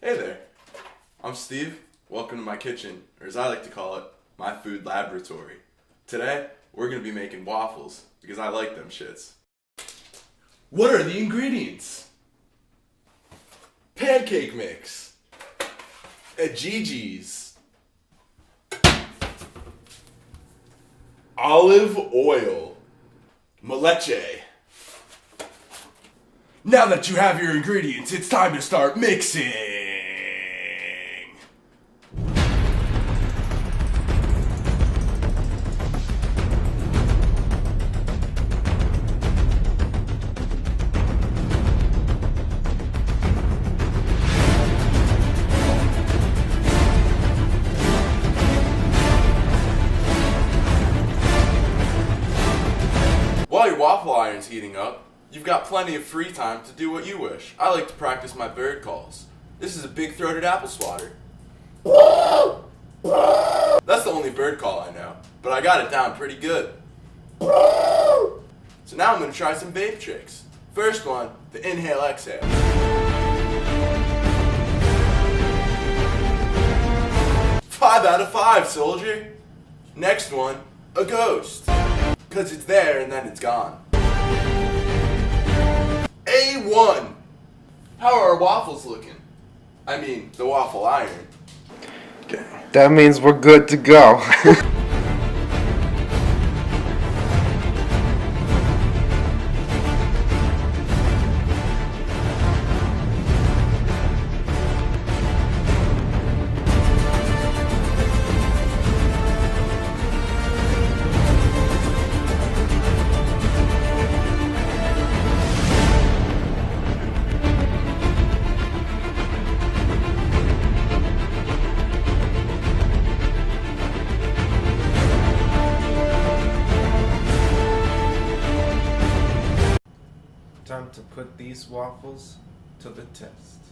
Hey there, I'm Steve. Welcome to my kitchen, or as I like to call it, my food laboratory. Today, we're going to be making waffles, because I like them shits. What are the ingredients? Pancake mix, a Gigi's, olive oil, meleche. Now that you have your ingredients, it's time to start mixing. While your waffle iron's heating up, you've got plenty of free time to do what you wish. I like to practice my bird calls. This is a big-throated apple swatter. That's the only bird call I know, but I got it down pretty good. So now I'm going to try some vape tricks. First one, the inhale-exhale. 5 out of 5, soldier. Next one, a ghost. Because it's there and then it's gone. A1! How are our waffles looking? I mean, the waffle iron. That means we're good to go. Time to put these waffles to the test.